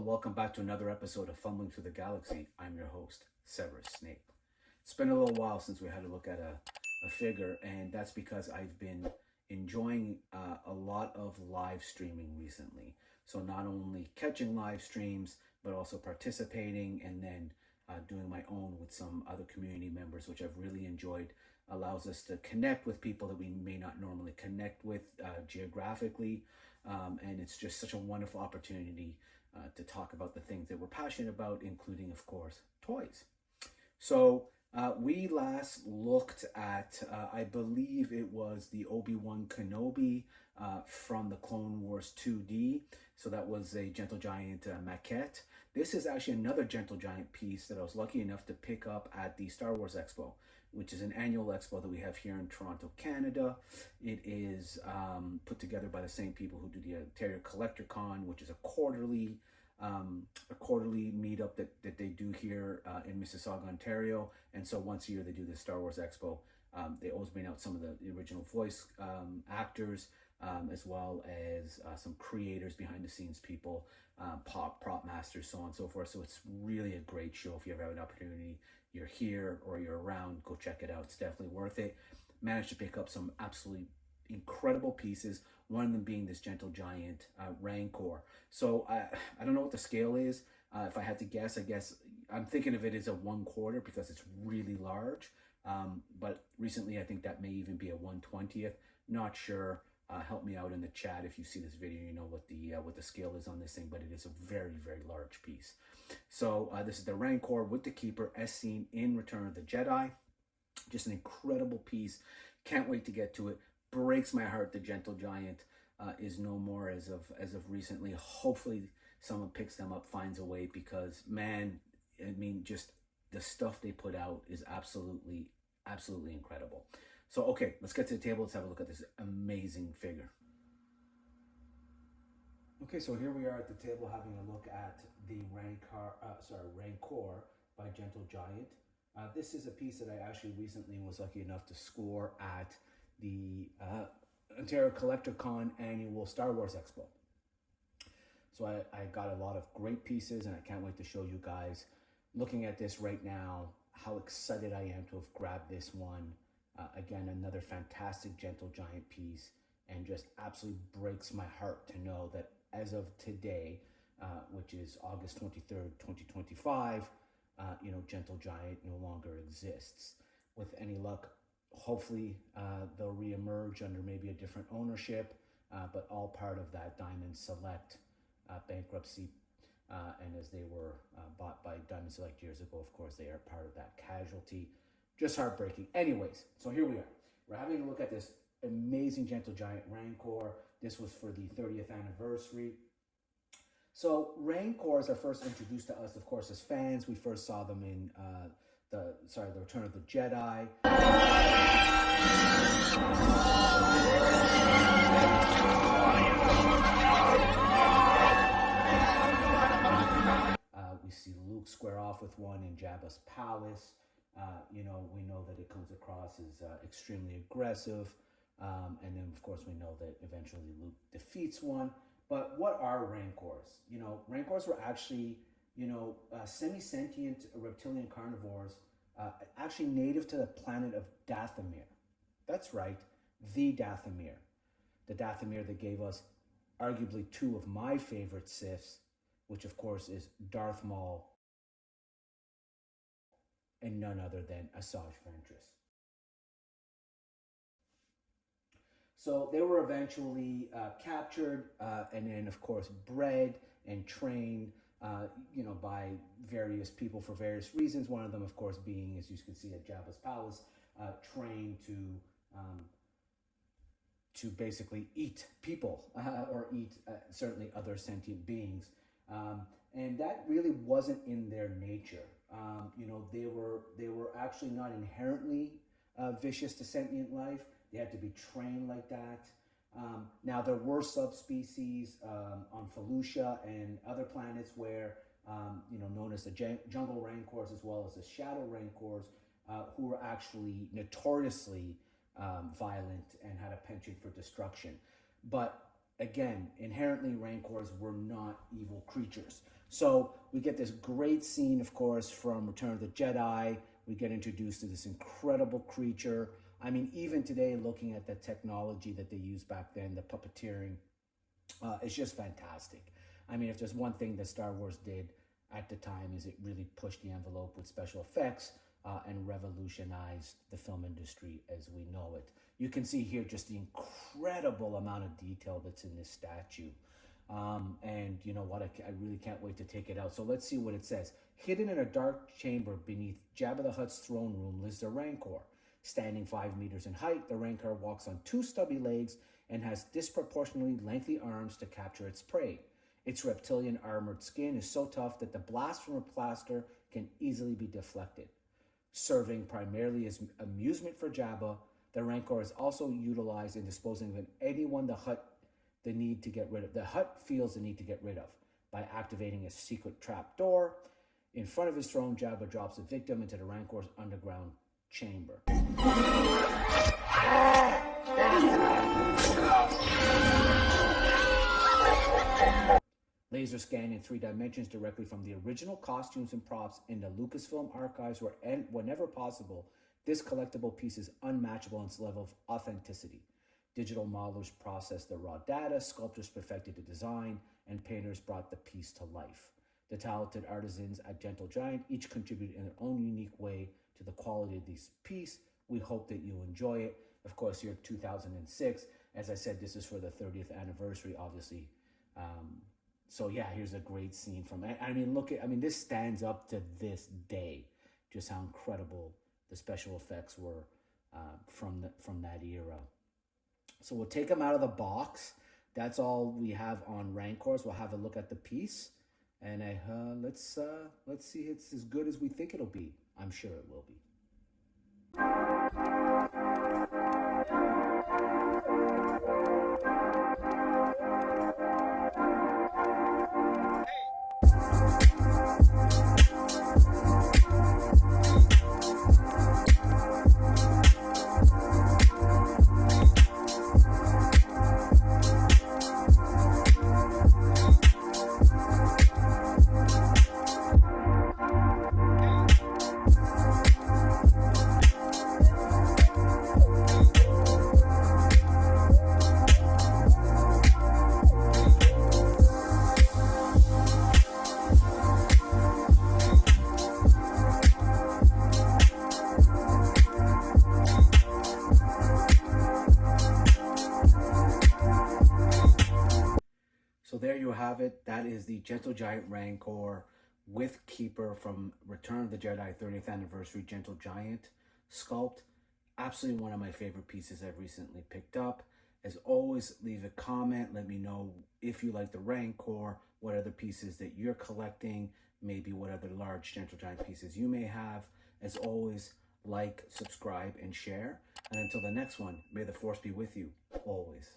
and welcome back to another episode of Fumbling Through the Galaxy. I'm your host, Severus Snape. It's been a little while since we had a look at a figure, and that's because I've been enjoying a lot of live streaming recently. So not only catching live streams, but also participating and then doing my own with some other community members, which I've really enjoyed. Allows us to connect with people that we may not normally connect with geographically. And it's just such a wonderful opportunity to talk about the things that we're passionate about, including, of course, toys. So we last looked at, I believe it was the Obi-Wan Kenobi from the Clone Wars 2D. So that was a Gentle Giant maquette. This is actually another Gentle Giant piece that I was lucky enough to pick up at the Star Wars Expo, which is an annual expo that we have here in Toronto, Canada. It is put together by the same people who do the Ontario Collector Con, which is a quarterly meetup that they do here in Mississauga, Ontario. And so once a year they do the Star Wars Expo. They always bring out some of the original voice actors, as well as some creators, behind the scenes people, prop masters, so on and so forth. So it's really a great show. If you ever have an opportunity, you're here or you're around, go check it out. It's definitely worth it. Managed to pick up some absolutely incredible pieces, one of them being this Gentle Giant Rancor. So I don't know what the scale is. If I had to guess, I guess I'm thinking of it as a 1/4 because it's really large. But recently I think that may even be a 1/20th. Not sure. Help me out in the chat if you see this video. You know what the scale is on this thing, but it is a very, very large piece. So this is the Rancor with the Keeper, as seen in Return of the Jedi. Just an incredible piece. Can't wait to get to it. Breaks my heart the Gentle Giant is no more as of recently. Hopefully someone picks them up, finds a way, because man, I mean, just the stuff they put out is absolutely incredible. So okay, let's get to the table. Let's have a look at this amazing figure. Okay, so here we are at the table having a look at the Rancor by Gentle Giant. This is a piece that I actually recently was lucky enough to score at the Ontario Collector Con annual Star Wars Expo. So I got a lot of great pieces, and I can't wait to show you guys. Looking at this right now, how excited I am to have grabbed this one. Again, another fantastic Gentle Giant piece, and just absolutely breaks my heart to know that as of today, which is August 23rd, 2025, Gentle Giant no longer exists. With any luck, hopefully they'll reemerge under maybe a different ownership, but all part of that Diamond Select bankruptcy. And as they were bought by Diamond Select years ago, of course, they are part of that casualty. Just heartbreaking. Anyways, so here we are. We're having a look at this amazing Gentle Giant Rancor. This was for the 30th anniversary. So Rancors are first introduced to us, of course, as fans. We first saw them in the Return of the Jedi. We see Luke square off with one in Jabba's palace. We know that it comes across as extremely aggressive. And then, of course, we know that eventually Luke defeats one. But what are Rancors? Rancors were actually, semi-sentient reptilian carnivores, actually native to the planet of Dathomir. That's right, the Dathomir. The Dathomir that gave us arguably two of my favorite Siths, which, of course, is Darth Maul and none other than Asajj Ventress. So they were eventually captured and then, of course, bred and trained, by various people for various reasons. One of them, of course, being, as you can see at Jabba's palace, trained to basically eat people or eat certainly other sentient beings. And that really wasn't in their nature. They were actually not inherently vicious to sentient life. They had to be trained like that. Now, there were subspecies on Felucia and other planets where, known as the jungle rancors as well as the shadow rancors, who were actually notoriously violent and had a penchant for destruction. But again, inherently Rancors were not evil creatures. So we get this great scene, of course, from Return of the Jedi. We get introduced to this incredible creature. I mean, even today, looking at the technology that they used back then, the puppeteering, it's just fantastic. I mean, if there's one thing that Star Wars did at the time, is it really pushed the envelope with special effects and revolutionized the film industry as we know it. You can see here just the incredible amount of detail that's in this statue. And you know what, I really can't wait to take it out. So let's see what it says. Hidden in a dark chamber beneath Jabba the Hutt's throne room lives the Rancor. Standing 5 meters in height, the Rancor walks on 2 stubby legs and has disproportionately lengthy arms to capture its prey. Its reptilian armored skin is so tough that the blast from a blaster can easily be deflected. Serving primarily as amusement for Jabba, the Rancor is also utilized in disposing of anyone the Hutt feels the need to get rid of by activating a secret trap door. In front of his throne, Jabba drops a victim into the Rancor's underground chamber. Laser scan in 3 dimensions directly from the original costumes and props in the Lucasfilm archives whenever possible. This collectible piece is unmatchable in its level of authenticity. Digital modelers processed the raw data, sculptors perfected the design, and painters brought the piece to life. The talented artisans at Gentle Giant each contribute in their own unique way to the quality of this piece. We hope that you enjoy it. Of course, year 2006. As I said, this is for the 30th anniversary, obviously. So yeah, here's a great scene from it. I mean, this stands up to this day, just how incredible the special effects were from that era. So we'll take them out of the box. That's all we have on Rancors. We'll have a look at the piece, and let's see it's as good as we think it'll be. I'm sure it will be. So there you have it. That is the Gentle Giant Rancor with Keeper from Return of the Jedi 30th Anniversary Gentle Giant sculpt. Absolutely one of my favorite pieces I've recently picked up. As always, leave a comment. Let me know if you like the Rancor, what other pieces that you're collecting, maybe what other large Gentle Giant pieces you may have. As always, like, subscribe, and share. And until the next one, may the Force be with you always.